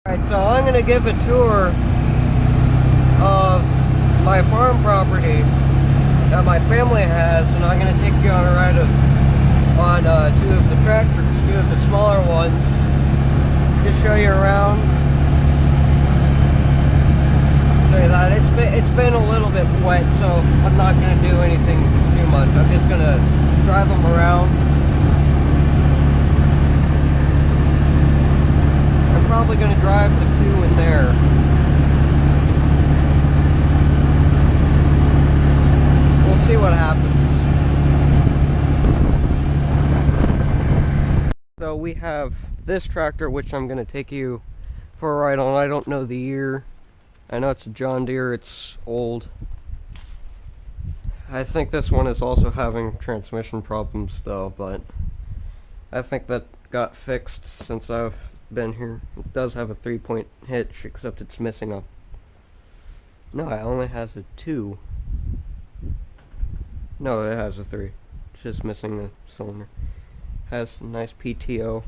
Alright, so I'm going to give a tour of my farm property that my family has, and I'm going to take you on a ride on two of the tractors, two of the smaller ones, just show you around. Show you that. It's been a little bit wet, so I'm not going to do anything too much. I'm just going to drive them around. I'm probably going to drive the two in there. We'll see what happens. So we have this tractor, which I'm going to take you for a ride on. I don't know the year. I know it's a John Deere. It's old. I think this one is also having transmission problems though, but I think that got fixed since I've been here. It does have a 3-point hitch, except it's missing a... No, it only has a 2. No, it has a 3. It's just missing the cylinder. Has a nice PTO.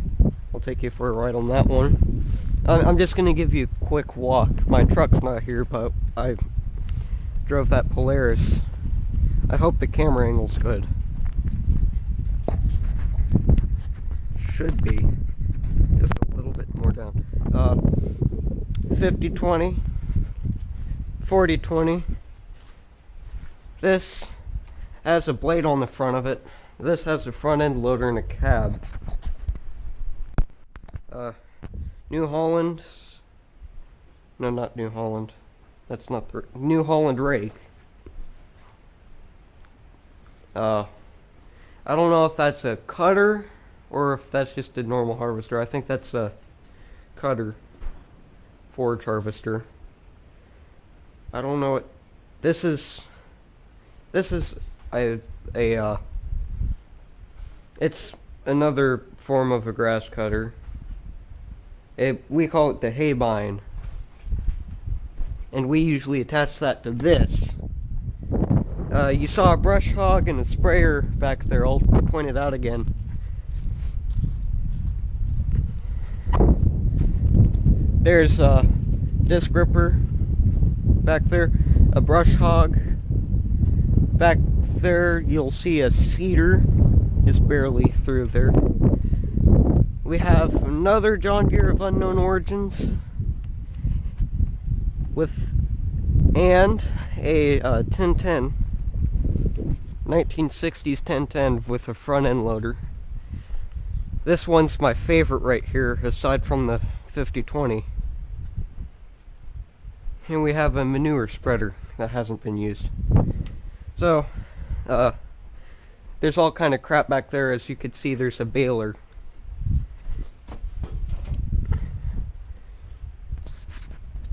I'll take you for a ride on that one. I'm just going to give you a quick walk. My truck's not here, but I drove that Polaris. I hope the camera angle's good. Should be. Just a little bit more down. 50-20. 40-20. This has a blade on the front of it. This has a front end loader and a cab. New Holland. No, not New Holland. That's not the New Holland rake. I don't know if that's a cutter or if that's just a normal harvester. I think that's a cutter forage harvester. I don't know what this is. This is it's another form of a grass cutter. We call it the haybine, and we usually attach that to this. You saw a brush hog and a sprayer back there. I'll point it out again. There's a disc ripper back there, a brush hog. Back there you'll see a seeder, is barely through there. We have another John Deere of unknown origins and a 1010, 1960s 1010 with a front end loader. This one's my favorite right here, aside from the 50-20. And we have a manure spreader that hasn't been used. So, there's all kind of crap back there. As you can see, there's a baler.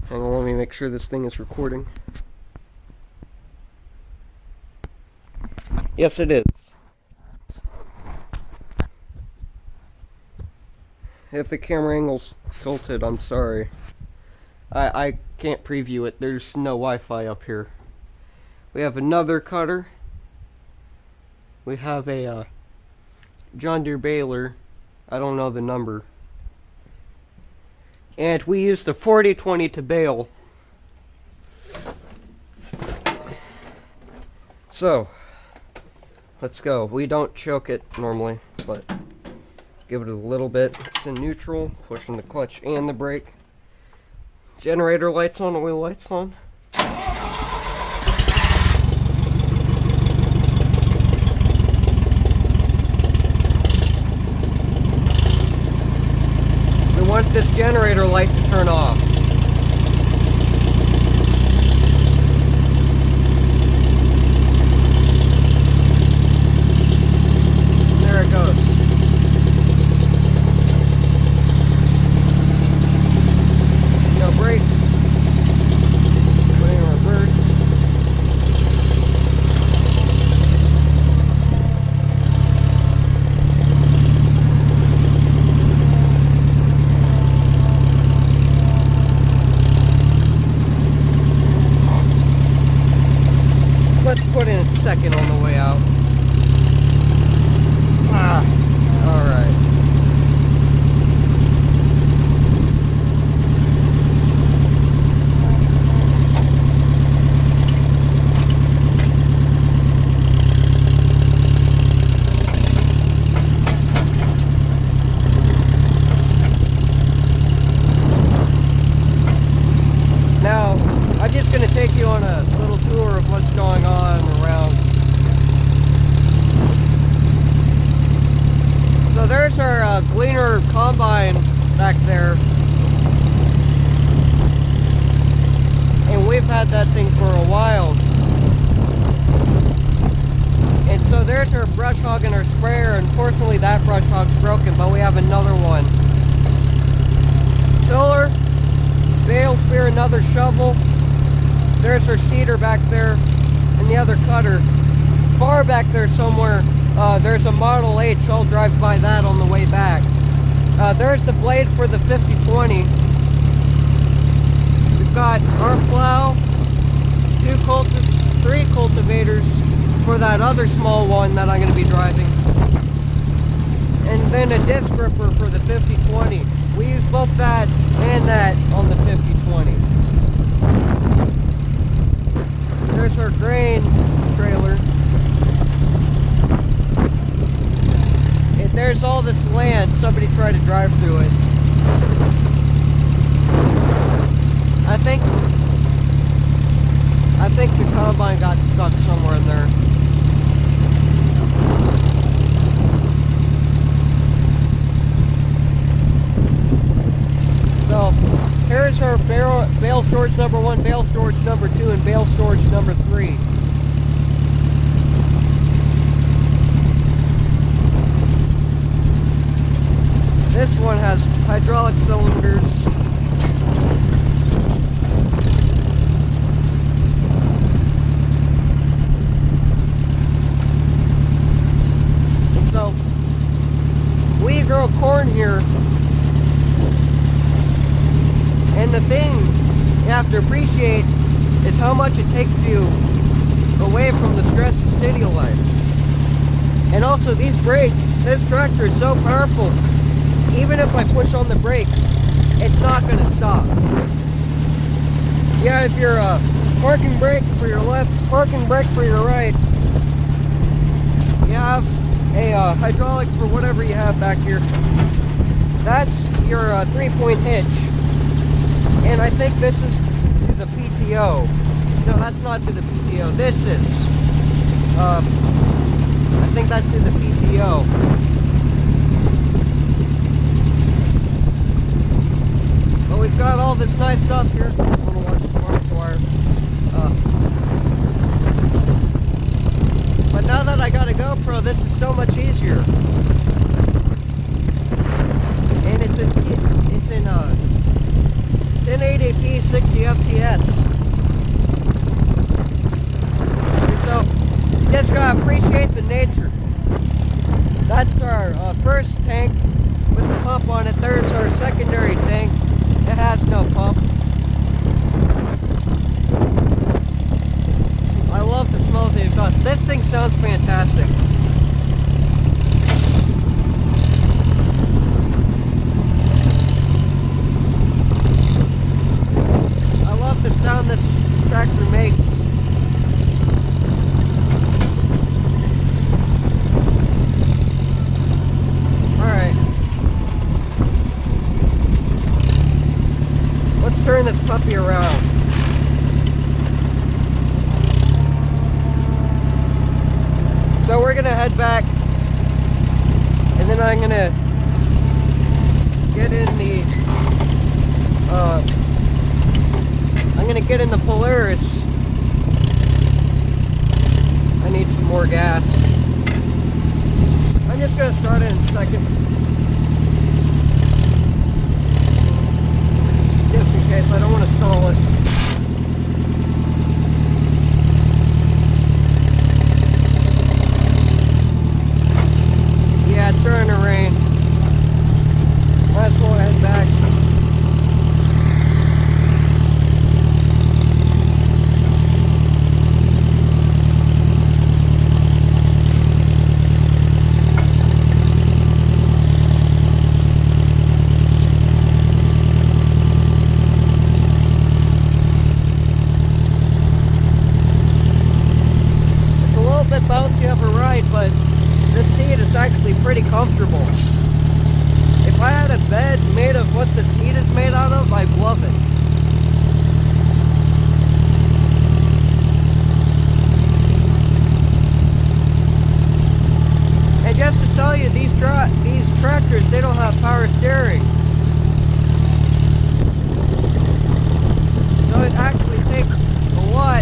Hang on, let me make sure this thing is recording. Yes, it is. If the camera angle's tilted, I'm sorry. I can't preview it. There's no Wi-Fi up here. We have another cutter. We have a John Deere baler. I don't know the number. And we use the 40-20 to bale. So, let's go. We don't choke it normally, but give it a little bit. It's in neutral, pushing the clutch and the brake. Generator lights on, oil lights on. We want this generator light to turn off. There it goes. No brakes. Put in reverse. driving for a while. And so there's our brush hog and our sprayer. Unfortunately, that brush hog's broken, but we have another one. Tiller, bale spear, another shovel. There's our seeder back there, and the other cutter. Far back there somewhere, there's a Model H. I'll drive by that on the way back. There's the blade for the 5020. We've got our plow, 3 cultivators for that other small one that I'm going to be driving. And then a disc ripper for the 5020. We use both that and that on the 5020. There's our grain trailer. And there's all this land. Somebody tried to drive through it. I think the combine got stuck somewhere in there. So here's our bale storage number 1, bale storage number 2, and bale storage number 3. This one has hydraulic cylinders. And so we grow corn here. And the thing you have to appreciate is how much it takes you away from the stress of city life. And also these brakes, this tractor is so powerful, even if I push on the brakes, it's not going to stop. Yeah, if you're parking brake for your left, parking brake for your right, you have a hydraulic for whatever you have back here. That's your 3-point hitch. And I think this is to the PTO. No, that's not to the PTO. This is. I think that's to the PTO. But we've got all this nice stuff here. I want to watch the barbed wire. But now that I got a GoPro, this is so much easier. And it's in 1080p 60 fps. And so you just gotta appreciate the nature. That's our first tank with the pump on it. There's our secondary tank. It has no pump. I love the smell of the exhaust. This thing sounds fantastic. The sound this tractor makes. Alright. Let's turn this puppy around. So we're gonna head back, and then I'm gonna get in the Polaris. I need some more gas. I'm just gonna start it in a second, just in case. I don't want to stall it. Yeah, it's starting to rain. Might as well head back. Bouncy of a ride, but this seat is actually pretty comfortable. If I had a bed made of what the seat is made out of, I'd love it. And just to tell you, these tractors, they don't have power steering. So it actually takes a lot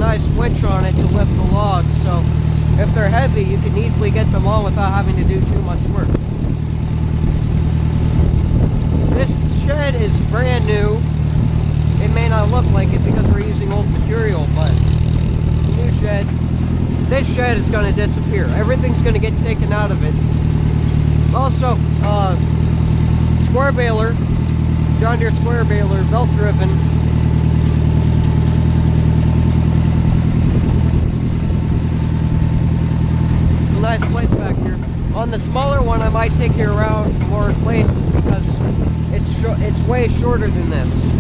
nice winch on it to lift the logs, so if they're heavy, you can easily get them on without having to do too much work. This shed is brand new. It may not look like it because we're using old material, but it's a new shed. This shed is going to disappear. Everything's going to get taken out of it. Also, square baler, John Deere square baler, belt driven. It's a nice place back here. On the smaller one, I might take you around more places because it's way shorter than this.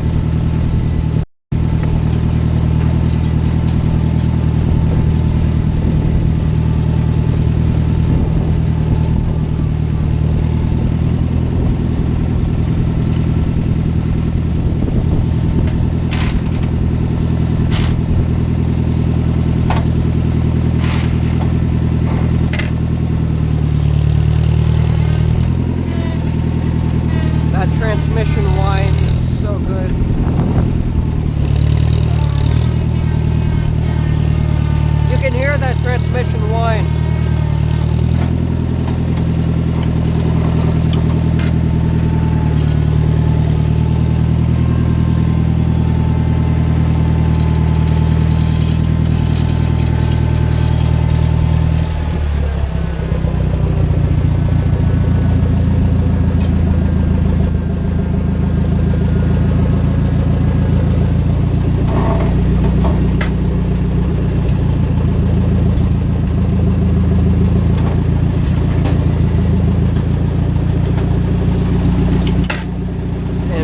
Transmission whine is so good. You can hear that transmission whine.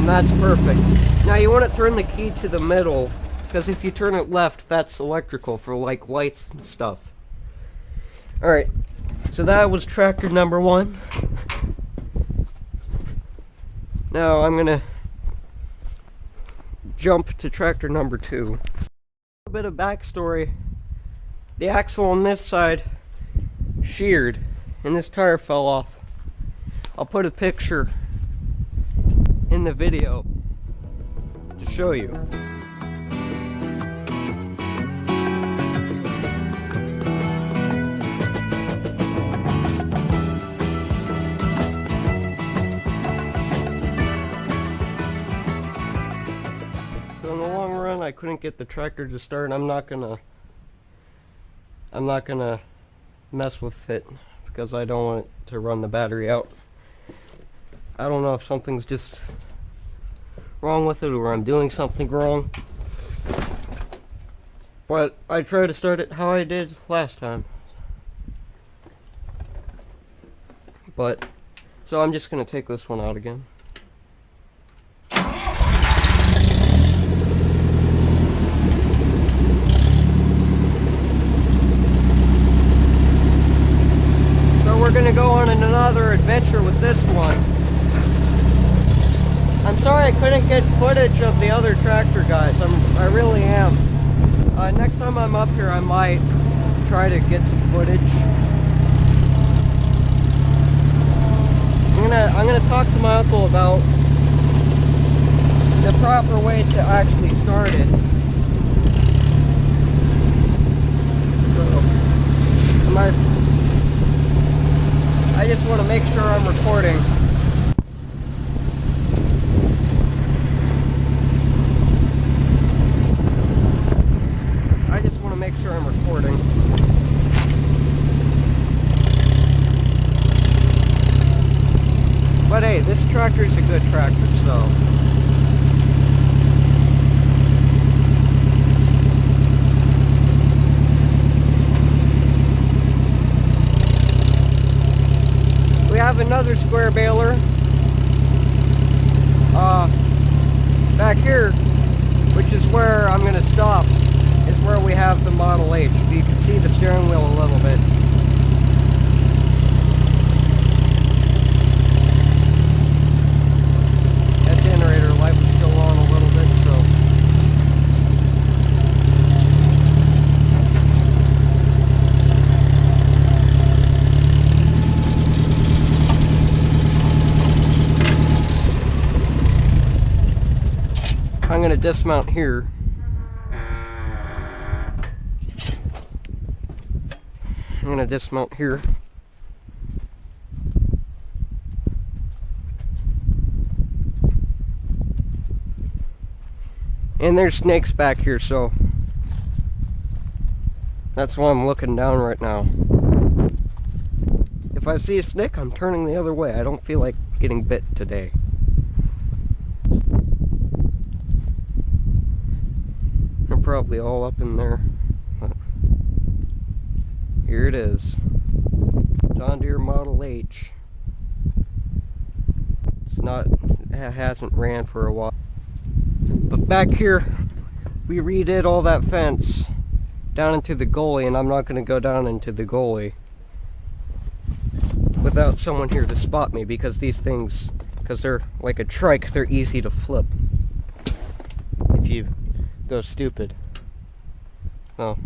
That's perfect. Now you want to turn the key to the middle, because if you turn it left, that's electrical for like lights and stuff. Alright, so that was tractor number 1. Now I'm going to jump to tractor number 2. A bit of backstory. The axle on this side sheared, and this tire fell off. I'll put a picture in the video to show you. So in the long run, I couldn't get the tractor to start. I'm not gonna mess with it because I don't want it to run the battery out. I don't know if something's just wrong with it or I'm doing something wrong. But I try to start it how I did last time. But, so I'm just going to take this one out again. So we're going to go on another adventure with this one. I'm sorry I couldn't get footage of the other tractor, guys. I really am. Next time I'm up here, I might try to get some footage. I'm gonna talk to my uncle about the proper way to actually start it. So, I just want to make sure I'm recording. Make sure I'm recording. But hey, this tractor is a good tractor, so. We have another square baler back here, which is where I'm going to stop. Is where we have the Model H. You can see the steering wheel a little bit. That generator light was still on a little bit, so. I'm going to dismount here. I'm gonna dismount here. And there's snakes back here, so that's why I'm looking down right now. If I see a snake, I'm turning the other way. I don't feel like getting bit today. They're probably all up in there. But here it is. John Deere Model H. It hasn't ran for a while. But back here, we redid all that fence down into the gully, and I'm not going to go down into the gully without someone here to spot me, because these things, because they're like a trike, they're easy to flip if you go stupid. No.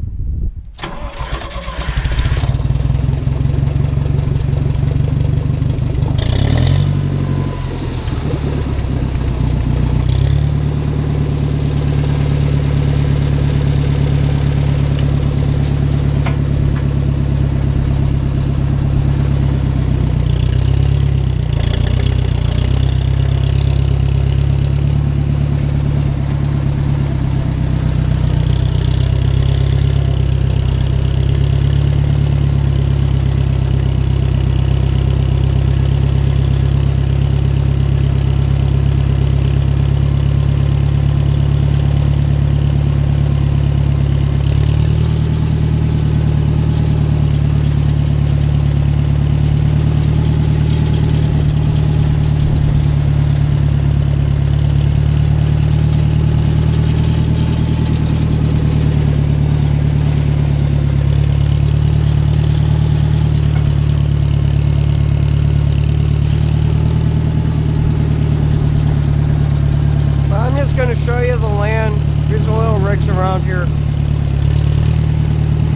Show you the land. There's oil rigs around here.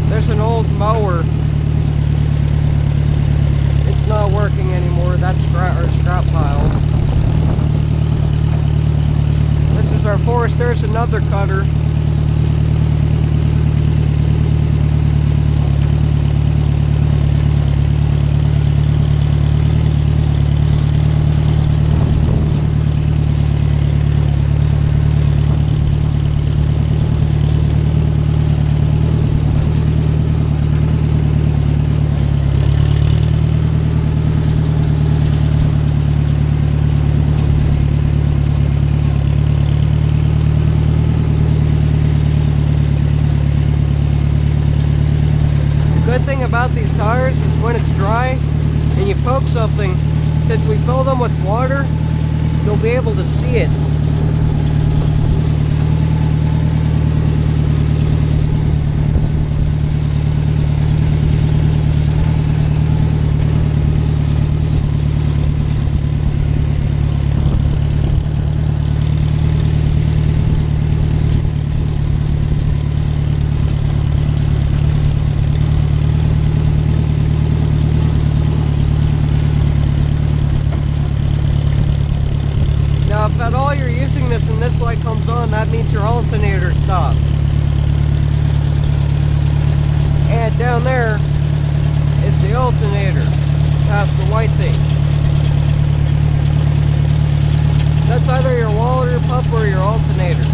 There's an old mower. It's not working anymore. That's scrap pile. This is our forest. There's another cutter. Good thing about these tires is when it's dry and you poke something, since we fill them with water, you'll be able to see it. If at all you're using this and this light comes on, that means your alternator stopped. And down there is the alternator, past the white thing. That's either your water pump or your alternator.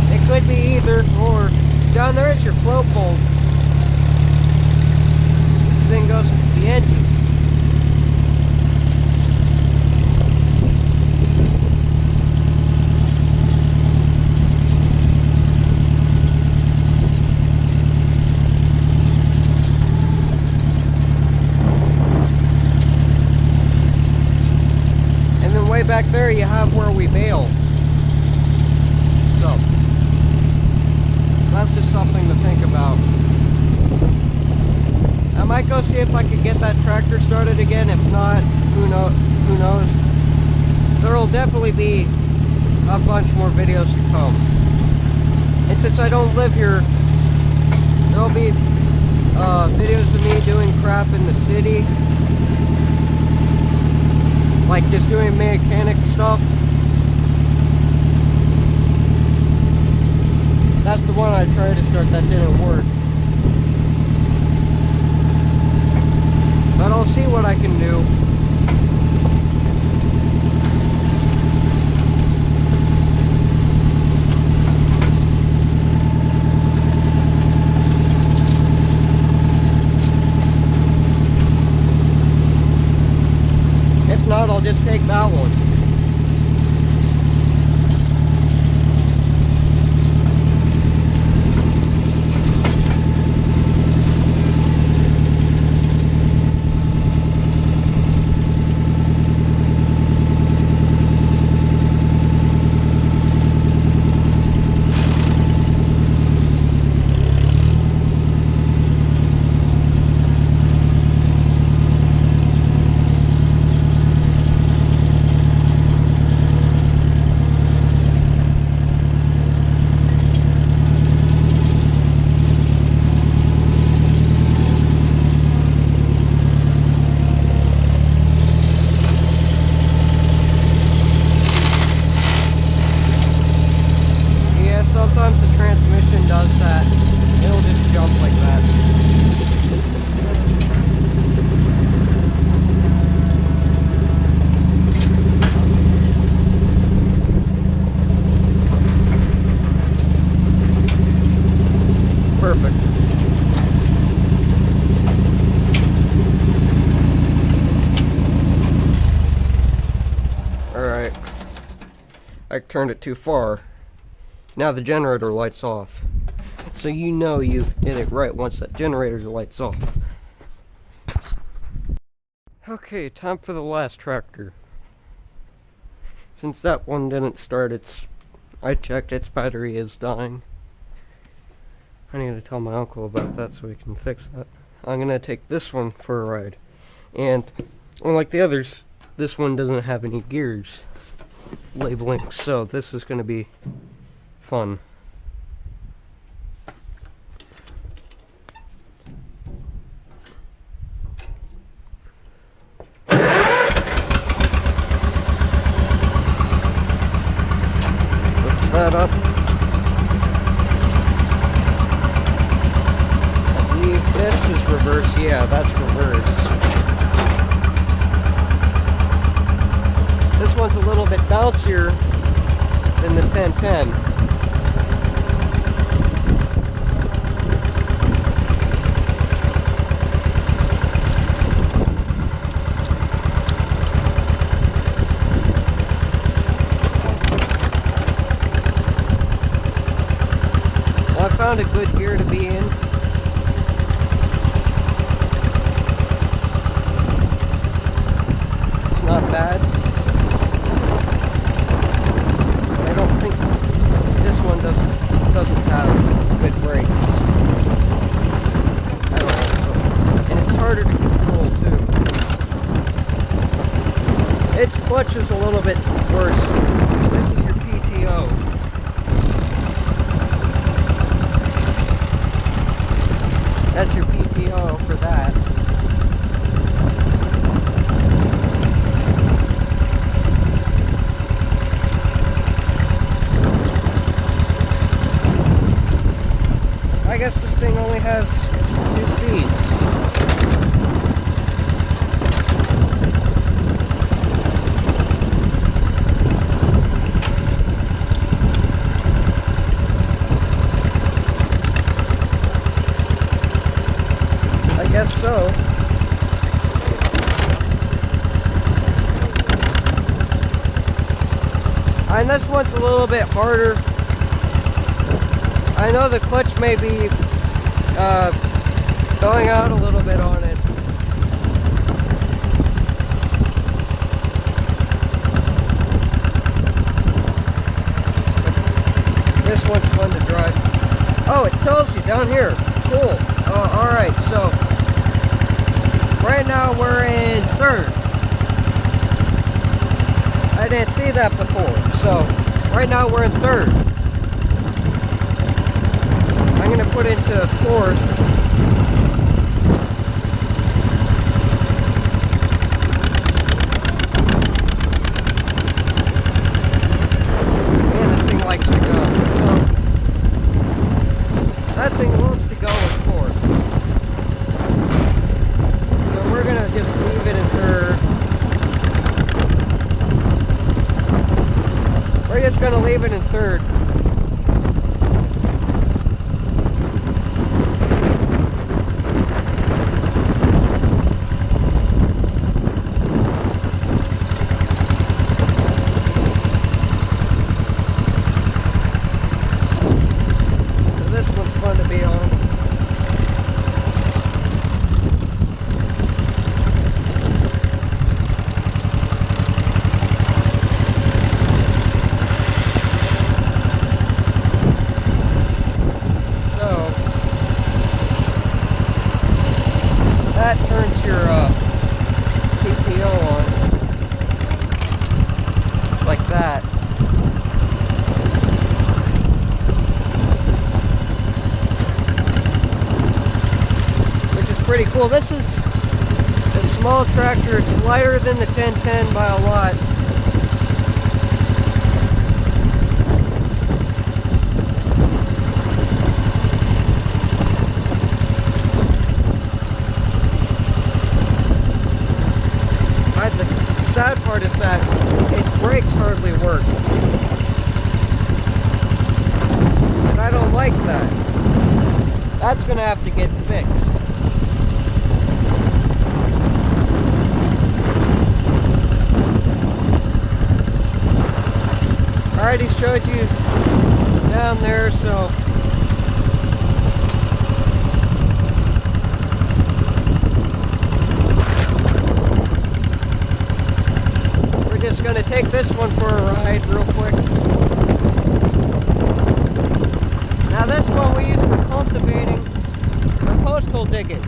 It could be either, or down there is your float bulb. This thing goes into the engine. Way back there you have where we bail. So that's just something to think about. I might go see if I could get that tractor started again. If not, who knows? There will definitely be a bunch more videos to come. And since I don't live here, there will be videos of me doing crap in the city. Like just doing mechanic stuff. That's the one I tried to start that didn't work. But I'll see what I can do. If not, I'll just take that one. Sometimes the transmission does that. It'll just jump like that. Perfect. Alright. I turned it too far. Now the generator lights off. So you know you did it right once that generator lights off. Okay, time for the last tractor. Since that one didn't start, I checked, its battery is dying. I need to tell my uncle about that so we can fix that. I'm gonna take this one for a ride. And unlike the others, this one doesn't have any gears labeling, so this is gonna be fun. Lift that up. I believe this is reverse. Yeah, that's reverse. This one's a little bit bouncier than the 1010. Well, I found a good gear to be in. It's not bad. I don't think this one doesn't have good brakes. I don't know. So, and it's harder to control too. Its clutch is a little bit worse. This is your PTO. That's your PTO for that. I guess this thing only has 2 speeds. I guess so. And this one's a little bit harder. I know the clutch may be going out a little bit on it. This one's fun to drive. Oh, it tells you down here. Cool. Alright, so right now we're in 3rd. I didn't see that before. So right now we're in 3rd. I'm going to put into 4th. Man, this thing likes to go. So that thing loves to go in 4th. just gonna leave it in third. So this one's fun to be on. That turns your PTO on, like that. Which is pretty cool. This is a small tractor. It's lighter than the 1010 by a lot. The sad part is that its brakes hardly work. And I don't like that. That's gonna have to get fixed. I already showed you down there, so just going to take this one for a ride real quick. Now this one we use for cultivating or postal digging.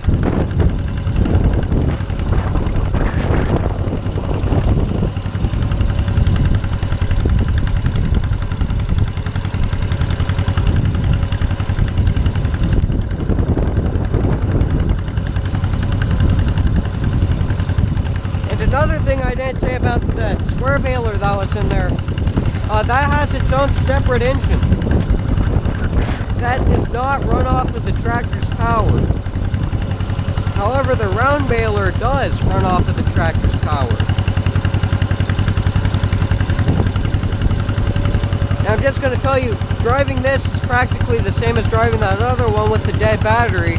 Another thing I didn't say about that square baler that was in there, that has its own separate engine. That does not run off of the tractor's power. However, the round baler does run off of the tractor's power. Now I'm just going to tell you, driving this is practically the same as driving that other one with the dead battery.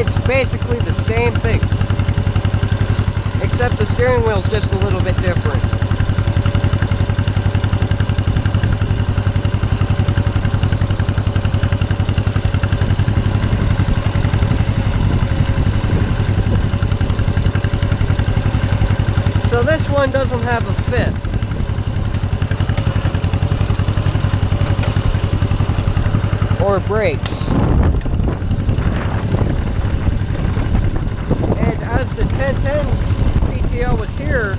It's basically the same thing, except the steering wheel's just a little bit different. So this one doesn't have a fifth. Or brakes. As the 1010's PTO was here,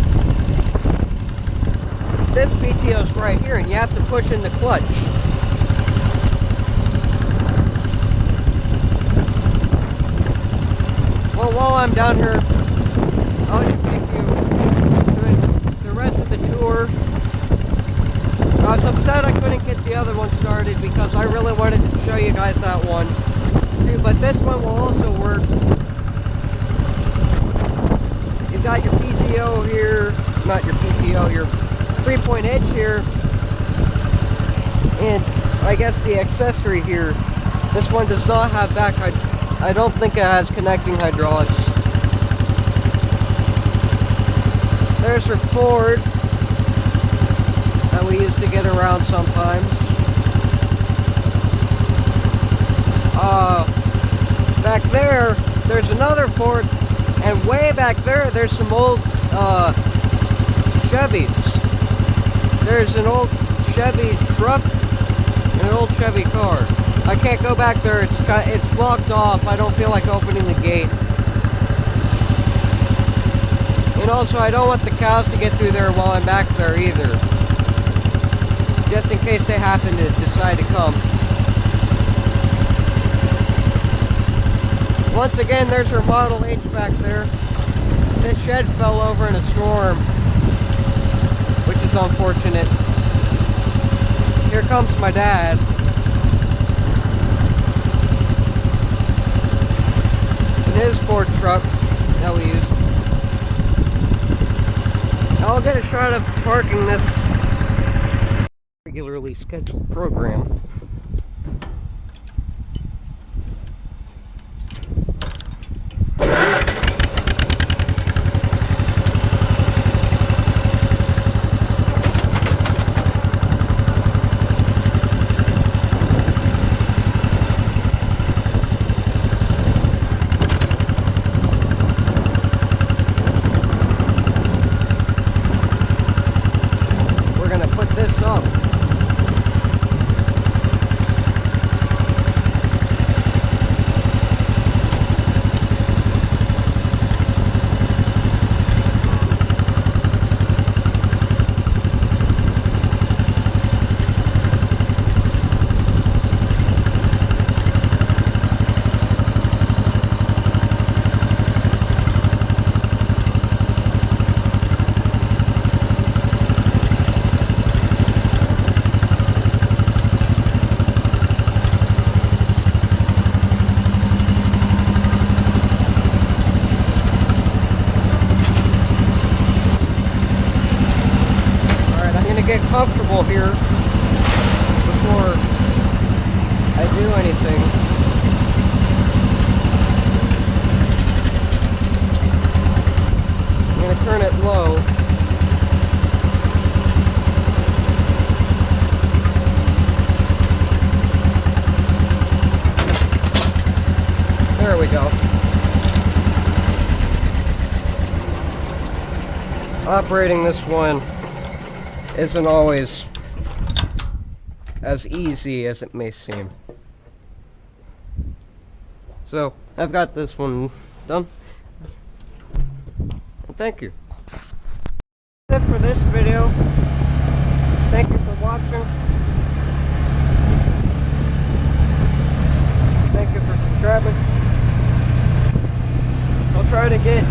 this PTO is right here, and you have to push in the clutch. Well, while I'm down here, I'll just take you through the rest of the tour. I was upset I couldn't get the other one started because I really wanted to show you guys that one too, but this one will also work. You've got your PTO here, not your PTO, your 3-point edge here, and I guess the accessory here. This one does not have back, I don't think it has connecting hydraulics. There's her Ford that we use to get around sometimes. Back there, there's another Ford. And way back there, there's some old Chevys. There's an old Chevy truck and an old Chevy car. I can't go back there. It's blocked off. I don't feel like opening the gate. And also, I don't want the cows to get through there while I'm back there either. Just in case they happen to decide to come. Once again, there's her Model H back there. This shed fell over in a storm, which is unfortunate. Here comes my dad. In his Ford truck that we use. I'll get a shot of parking this regularly scheduled program. This up. Get comfortable here before I do anything. I'm going to turn it low. There we go. Operating this one isn't always as easy as it may seem. So, I've got this one done. And thank you. That's it for this video. Thank you for watching. Thank you for subscribing. I'll try to get